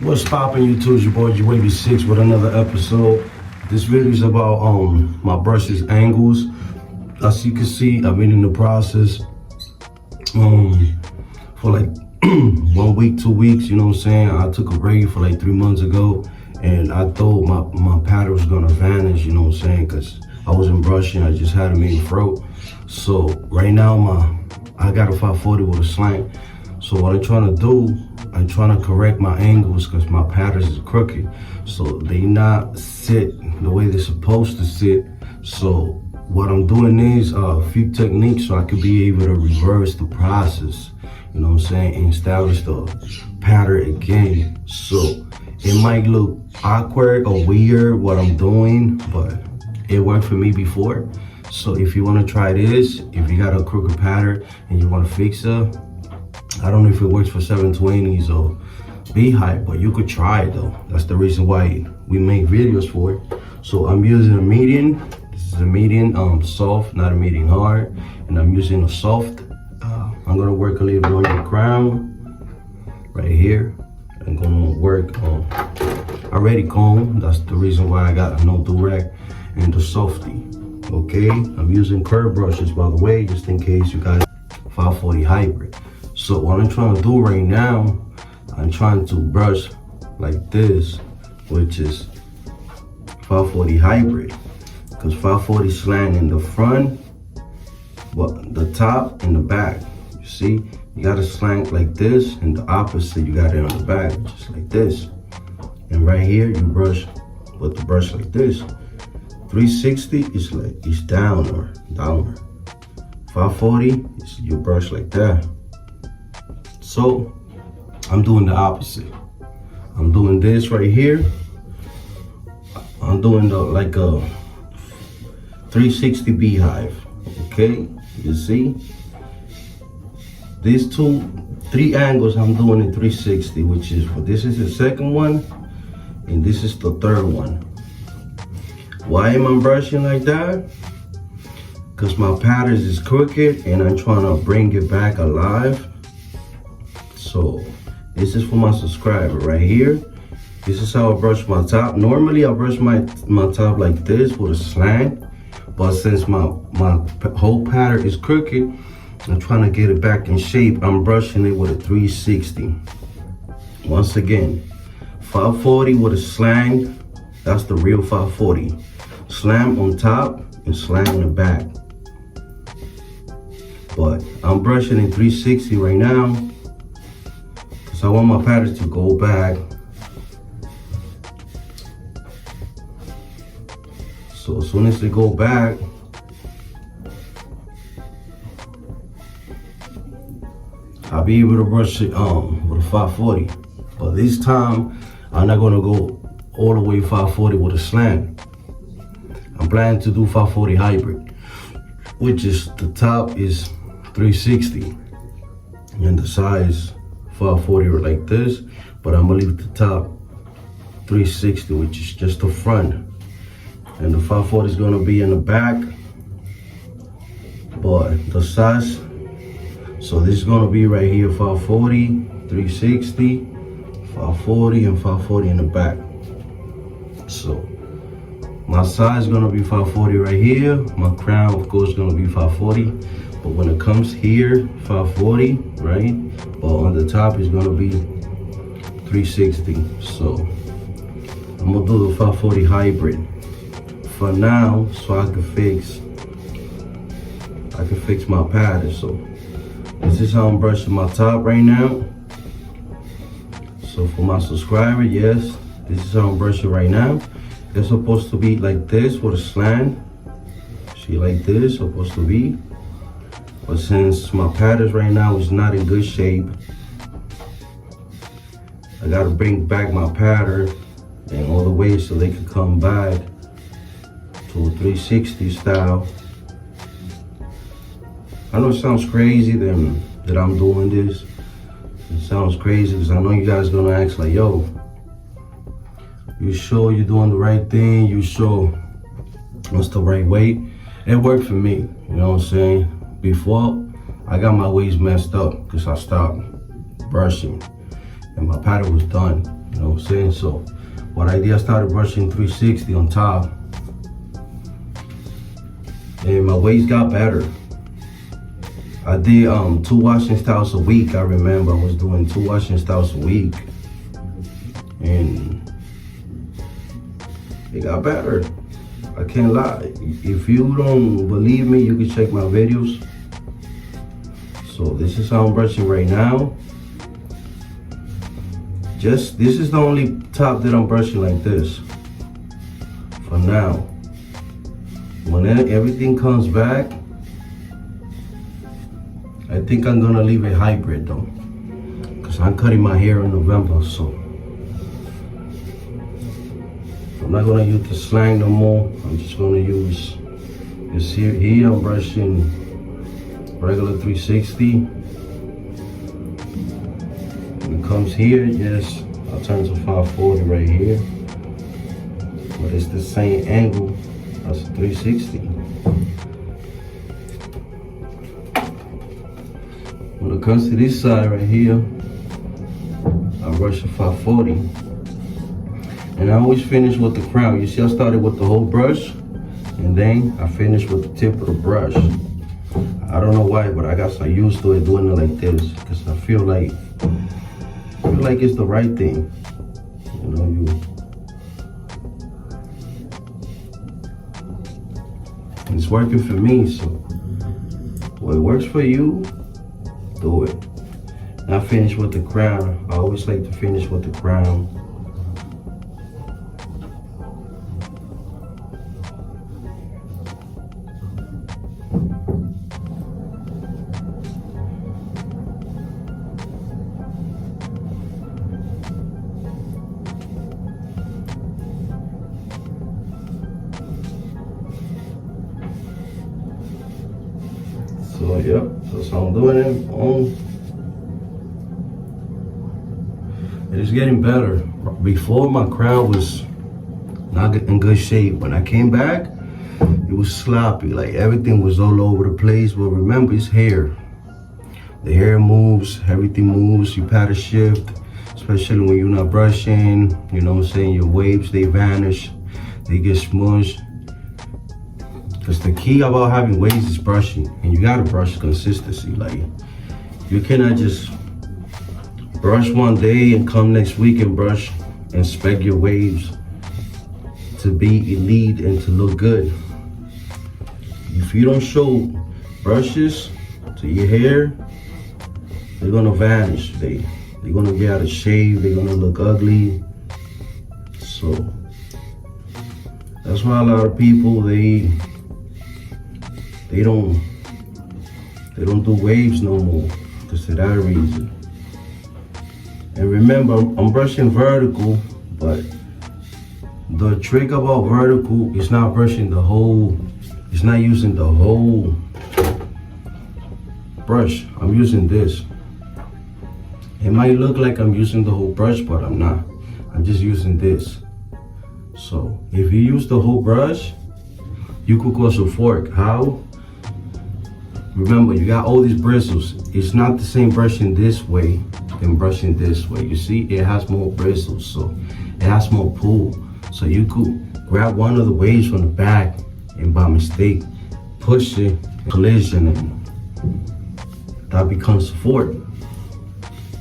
What's poppin' YouTube? It's your boy G-Wavy6 with another episode. This video is about my brushes angles. As you can see, I've been in the process for like 1 week, 2 weeks, you know what I'm saying? I took a break for like 3 months ago and I thought my pattern was gonna vanish, you know what I'm saying? Cause I wasn't brushing, I just had a main throat. So right now I got a 540 with a slant. So what I'm trying to do, I'm trying to correct my angles because my patterns is crooked. So they not sit the way they're supposed to sit. So what I'm doing is a few techniques so I could be able to reverse the process, you know what I'm saying, and establish the pattern again. So it might look awkward or weird what I'm doing, but it worked for me before. So if you want to try this, if you got a crooked pattern and you want to fix it, I don't know if it works for 720s or Beehive, but you could try it though. That's the reason why we make videos for it. So I'm using a medium. This is a medium, soft, not a medium hard. And I'm using a soft. I'm gonna work a little bit on the crown, right here. I'm gonna work on already comb. That's the reason why I got a no do-rag and the softy. Okay, I'm using curve brushes by the way, just in case you guys 540 hybrid. So what I'm trying to do right now, I'm trying to brush like this, which is 540 hybrid, because 540 slant in the front, but the top and the back. You see, you got to slant like this, and the opposite, you got it on the back, just like this. And right here, you brush with the brush like this. 360 is like it's downward. 540 is your brush like that. So I'm doing the opposite. I'm doing this right here. I'm doing the like a 360 Beehive. Okay, you see these three angles I'm doing in 360, which is this is the second one and this is the third one. Why am I brushing like that? Because my patterns is crooked and I'm trying to bring it back alive. So this is for my subscriber right here. This is how I brush my top. Normally I brush my top like this with a slant, but since my whole pattern is crooked, I'm trying to get it back in shape. I'm brushing it with a 360. Once again, 540 with a slant. That's the real 540. Slam on top and slam on the back. But I'm brushing in 360 right now because I want my patterns to go back. So as soon as they go back, I'll be able to brush it with a 540. But this time, I'm not gonna go all the way 540 with a slant. I'm planning to do 540 hybrid, which is the top is 360 and the size 540 like this, but I'm gonna leave the top 360, which is just the front, and the 540 is gonna be in the back, but the size, so this is gonna be right here 540, 360, 540 and 540 in the back. So my size is gonna be 540 right here. My crown, of course, is gonna be 540. But when it comes here, 540, right? But on the top is gonna be 360. So I'm gonna do the 540 hybrid for now, so I can fix my pattern. So this is how I'm brushing my top right now. So for my subscriber, yes, this is how I'm brushing right now. It's supposed to be like this with a slant. See, like this, supposed to be. But since my patterns right now is not in good shape, I gotta bring back my pattern and all the way so they can come back to a 360 style. I know it sounds crazy that I'm doing this. It sounds crazy because I know you guys gonna ask like, yo, you sure you're doing the right thing? You sure what's the right way? It worked for me, you know what I'm saying? Before, I got my waves messed up because I stopped brushing and my pattern was done. You know what I'm saying? So what I did, I started brushing 360 on top. And my waves got better. I did 2 washing styles a week. I remember I was doing 2 washing styles a week. And it got better. I can't lie. If you don't believe me, you can check my videos. So this is how I'm brushing right now. This is the only top that I'm brushing like this for now. When everything comes back, I think I'm gonna leave it hybrid though, because I'm cutting my hair in November, so I'm not gonna use the slang no more. I'm just gonna use this here. I'm brushing regular 360. When it comes here, yes, I'll turn to 540 right here. But it's the same angle as 360. When it comes to this side right here, I brush a 540. And I always finish with the crown. You see, I started with the whole brush, and then I finished with the tip of the brush. I don't know why, but I got so used to it doing it like this, because I feel like it's the right thing. You know, it's working for me, so what works for you, do it. And I finish with the crown. I always like to finish with the crown. So yep, that's how I'm doing it. It is getting better. Before, my crown was not in good shape. When I came back, it was sloppy. Like everything was all over the place. But remember, it's hair. The hair moves, everything moves. You pattern shift, especially when you're not brushing. You know what I'm saying? Your waves, they vanish, they get smushed. Because the key about having waves is brushing, and you gotta brush consistency. Like, you cannot just brush one day and come next week and brush, inspect your waves to be elite and to look good. If you don't show brushes to your hair, they're gonna vanish. They're gonna be out of shape. They're gonna look ugly. So that's why a lot of people they don't do waves no more, because of that reason. And remember, I'm brushing vertical, but the trick about vertical is not brushing the whole, it's not using the whole brush. I'm using this. It might look like I'm using the whole brush, but I'm not. I'm just using this. So if you use the whole brush, you could cause a fork. How? Remember, you got all these bristles. It's not the same brushing this way than brushing this way. You see, it has more bristles, so it has more pull. So you could grab one of the waves from the back and by mistake push it, collision, and that becomes a fork.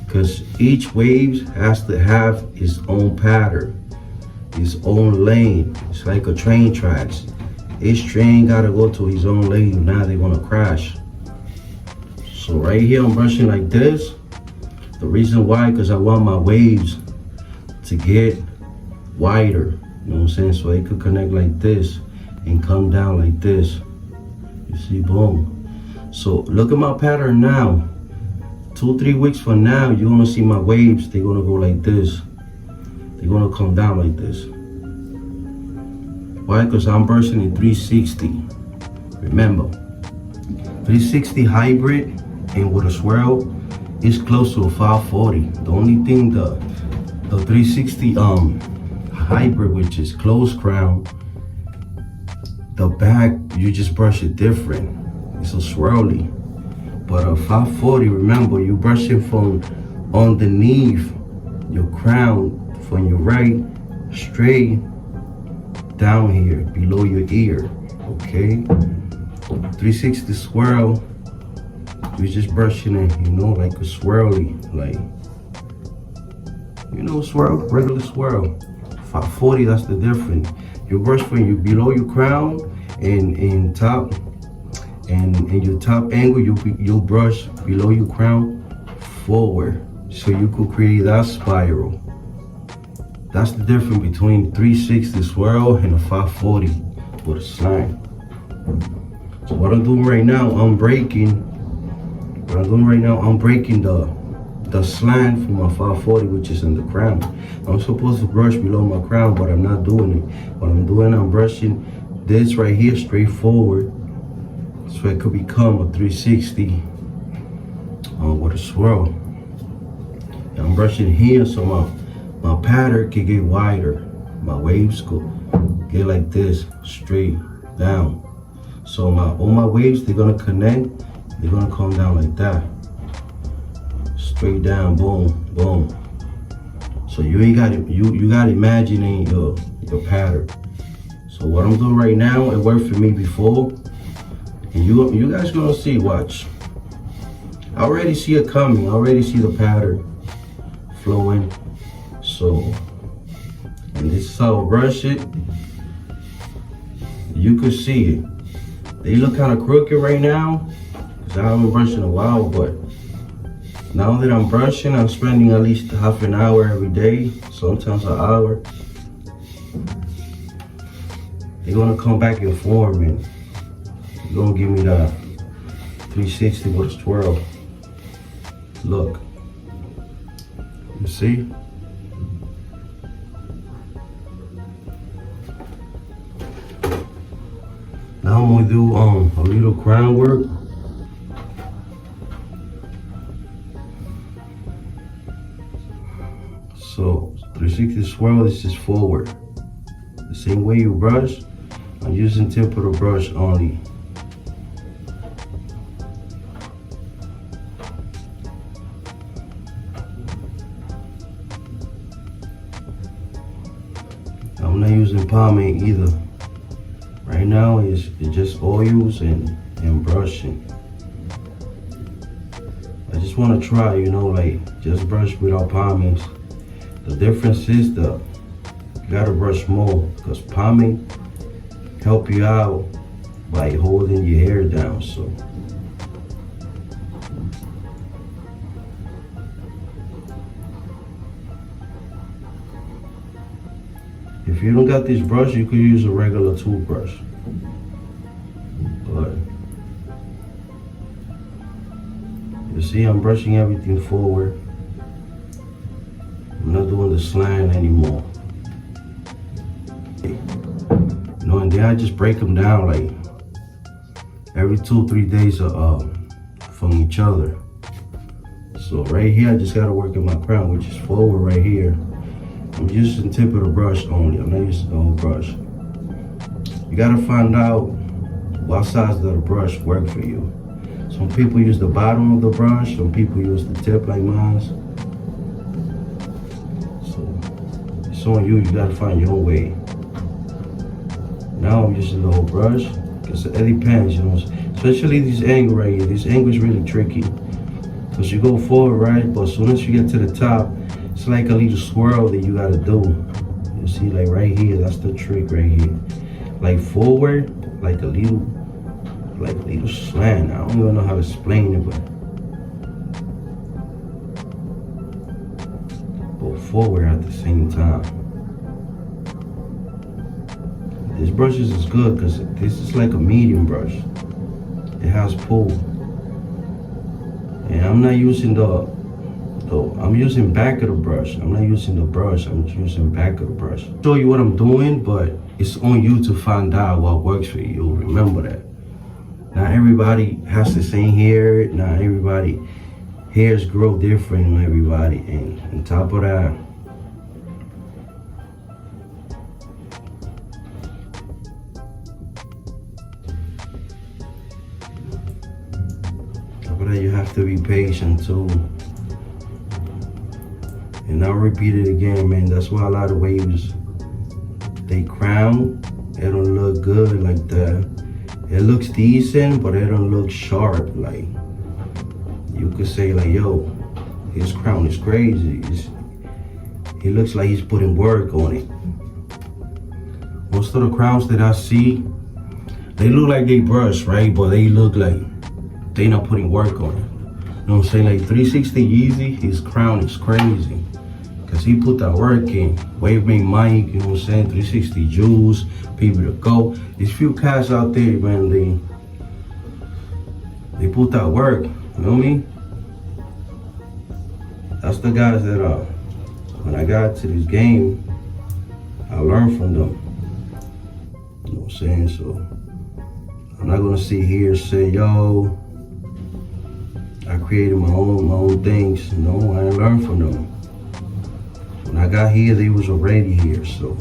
Because each wave has to have its own pattern, its own lane. It's like a train tracks. Each train gotta go to his own lane. Now they wanna crash. So right here I'm brushing like this. The reason why, because I want my waves to get wider. You know what I'm saying? So they could connect like this and come down like this. You see, boom. So look at my pattern now. 2-3 weeks from now, you're gonna see my waves. They're gonna go like this. They're gonna come down like this. Why? Because I'm brushing in 360. Remember, 360 hybrid and with a swirl is close to a 540. The only thing the 360 hybrid, which is closed crown, the back you just brush it different. It's a swirly. But a 540, remember, you brush it from underneath your crown from your right straight down here below your ear. Okay, 360 swirl. You're just brushing it, you know, like a swirly, like, you know, swirl, regular swirl. 540, that's the difference. You brush from you below your crown and top, and your top angle, you'll brush below your crown forward, so you could create that spiral. That's the difference between 360 swirl and a 540 with a slime. So what I'm doing right now, I'm breaking the slant from my 540, which is in the crown. I'm supposed to brush below my crown, but I'm not doing it. What I'm doing, I'm brushing this right here straight forward, so it could become a 360 with a swirl. And I'm brushing here so my pattern can get wider. My waves could get like this, straight down. So all my waves, they're gonna connect. They're gonna come down like that. Straight down, boom, boom. So you ain't got it, you got imagining your pattern. So what I'm doing right now, it worked for me before. And you guys gonna see, watch. I already see it coming. I already see the pattern flowing. So, and this is how I brush it. You could see it. They look kind of crooked right now, because I haven't brushed in a while, but now that I'm brushing, I'm spending at least half an hour every day, sometimes an hour. They're gonna come back in form and they're gonna give me the 360 with a swirl. Look, you see? Now I'm gonna do a little crown work. So 360 swirl, this is forward. The same way you brush, I'm using tip of the brush only. I'm not using pomade either. Right now it's just oils and brushing. I just want to try, you know, like just brush without pomades. The difference is you gotta brush more, because pomade help you out by holding your hair down. So if you don't got this brush, you could use a regular toothbrush. But you see, I'm brushing everything forward. I'm not doing the slant anymore. You know, and then I just break them down like every 2-3 days from each other. So right here, I just gotta work in my crown, which is forward right here. I'm using tip of the brush only. I'm not using the whole brush. You gotta find out what size of the brush work for you. Some people use the bottom of the brush, some people use the tip like mine. So it's on you, you gotta find your own way. Now I'm using the whole brush, because it depends, you know, especially this angle right here. This angle is really tricky, because you go forward, right, but as soon as you get to the top, it's like a little swirl that you gotta do. You see, like right here, that's the trick right here. Like forward, like a little slant. I don't even know how to explain it, but forward at the same time. This brush is good because this is like a medium brush. It has pull. And I'm not using I'm using back of the brush. I'm not using the brush, I'm using back of the brush. I'll show you what I'm doing, but it's on you to find out what works for you. Remember that. Not everybody has the same hair. Not everybody hairs grow different on everybody. And on top of that, you have to be patient too. You And I'll repeat it again, man. That's why a lot of waves, they crown, they don't look good like that. It looks decent, but it don't look sharp. Like, you could say like, yo, his crown is crazy. He looks like he's putting work on it. Most of the crowns that I see, they look like they brush, right? But they look like they not putting work on it. You know what I'm saying? Like 360 Yeezy, his crown is crazy. Cause he put that work in. Wavemate Mike, you know what I'm saying? 360 Juice, People to Go. These few cats out there, man, they put that work. You know what I mean? That's the guys that when I got to this game, I learned from them. You know what I'm saying? So I'm not gonna sit here and say, yo, I created my own things. No, I learned from them. When I got here, they was already here, so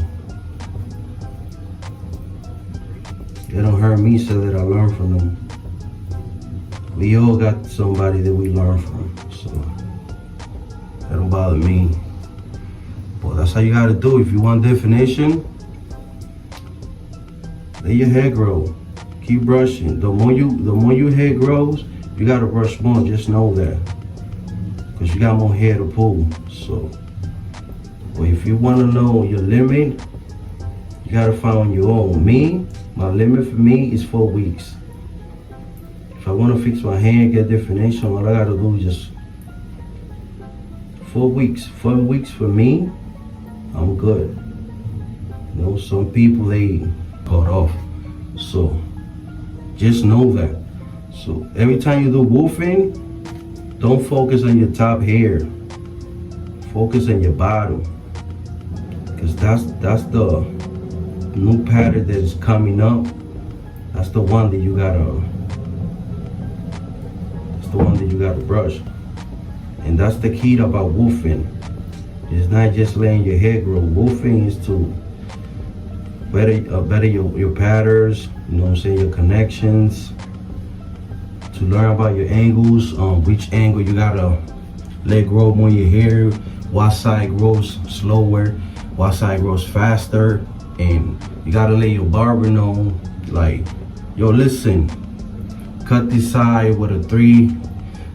it don't hurt me so that I learned from them. We all got somebody that we learn from, so that don't bother me. But that's how you gotta do. If you want definition, let your hair grow. Keep brushing. The more your hair grows, you gotta brush more. Just know that, cause you got more hair to pull. So, but if you wanna know your limit, you gotta find your own. My limit for me is 4 weeks. If I wanna fix my hair, get definition, all I gotta do is just 4 weeks. 4 weeks for me, I'm good. You know, some people they cut off. So just know that. So every time you do woofing, don't focus on your top hair. Focus on your bottom. Cause that's the new pattern that is coming up. That's the one that you gotta brush. And that's the key about woofing. It's not just letting your hair grow. Woofing is to better your patterns, you know what I'm saying, your connections, to learn about your angles, which angle you gotta let grow more your hair, what side grows slower, what side grows faster, and you gotta let your barber know, like, yo, listen, cut this side with a 3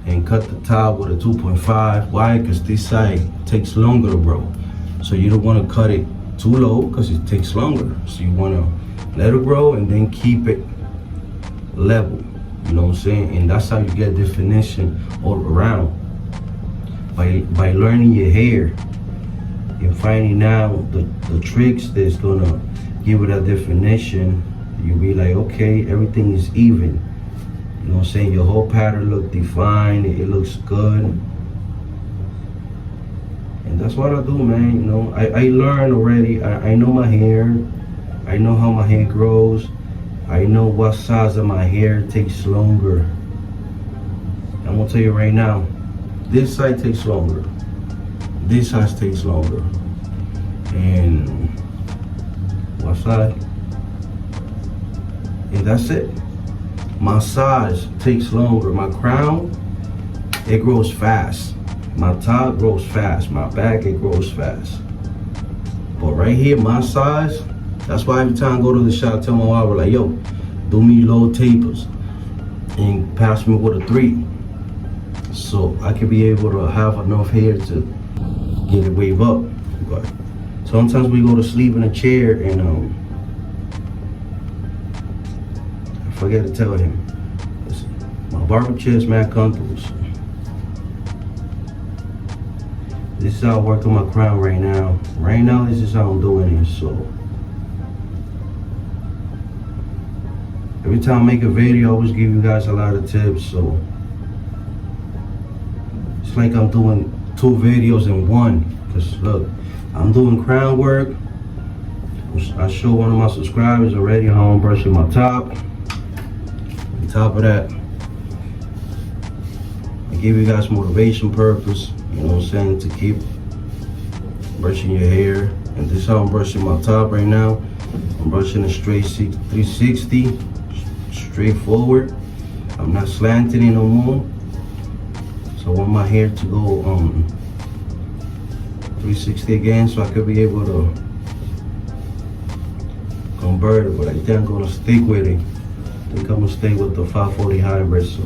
and cut the top with a 2.5. Why? Because this side takes longer to grow. So you don't want to cut it too low because it takes longer. So you want to let it grow and then keep it level. You know what I'm saying? And that's how you get definition all around. By learning your hair and finding out the tricks that's gonna give it a definition, you'll be like, okay, everything is even. You know what I'm saying? Your whole pattern look defined, it looks good. And that's what I do, man. You know, I learned already. I know my hair. I know how my hair grows. I know what size of my hair takes longer. I'm gonna tell you right now, this side takes longer. This side takes longer. And what side? And that's it. My size takes longer. My crown, it grows fast. My top grows fast. My back, it grows fast. But right here, my size, that's why every time I go to the shop, I tell my barber, like, yo, do me low tapers and pass me with a 3. So I can be able to have enough hair to get it wave up. But sometimes we go to sleep in a chair and I forget to tell him, my barber chair is mad comfortable. So this is how I work on my crown right now. Right now, this is how I'm doing it. So every time I make a video, I always give you guys a lot of tips. So it's like I'm doing 2 videos in one. Cause look, I'm doing crown work. I show one of my subscribers already how I'm brushing my top. On top of that, I give you guys motivation purpose. You know what I'm saying? To keep brushing your hair. And this is how I'm brushing my top right now. I'm brushing a straight 360, straight forward. I'm not slanting it no more. So I want my hair to go 360 again, so I could be able to convert it, but I think I'm gonna stick with it. I think I'm gonna stay with the 540 hybrid, so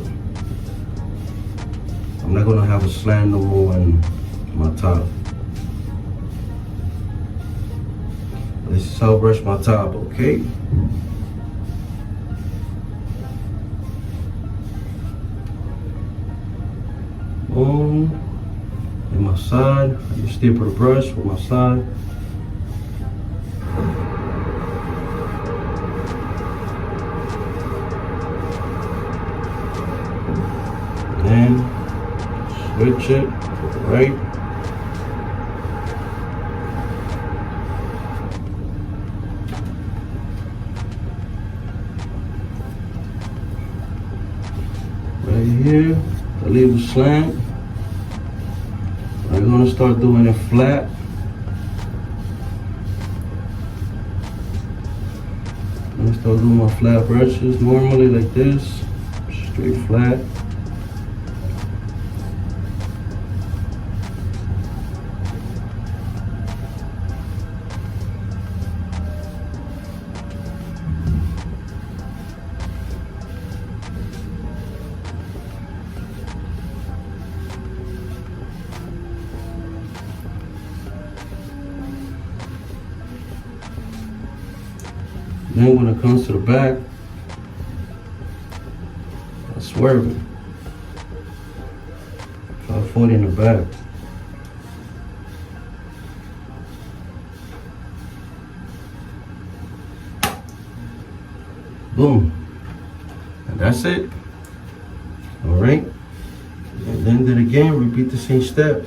I'm not gonna have a slant no more on my top. This is how I brush my top, okay? Boom. And my side, I just dip the brush with my side. And switch it to the right. Right here, I leave a slant. I'm gonna start doing it flat. I'm gonna start doing my flat brushes normally like this, straight flat. Then when it comes to the back, I swerve it. 540 in the back. Boom. And that's it. All right. And then do it again, repeat the same step.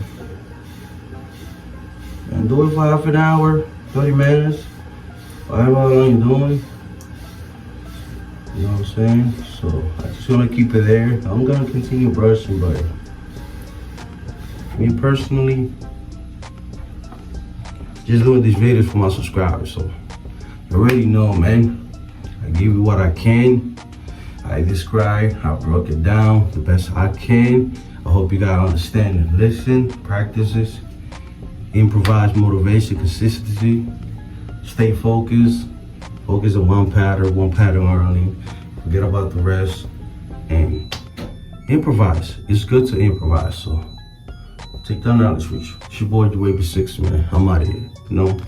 And do it for half an hour, 30 minutes. Whatever long you're doing, you know what I'm saying? So I just want to keep it there. I'm gonna continue brushing, but me personally, just doing these videos for my subscribers. So you already know, man. I give you what I can. I describe, I broke it down the best I can. I hope you guys understand and listen, practices, improvise, motivation, consistency. Stay focused. Focus on one pattern only. Forget about the rest and improvise. It's good to improvise. So take that knowledge with you. It's your boy, Dwayne 6, man. I'm out of here. You know.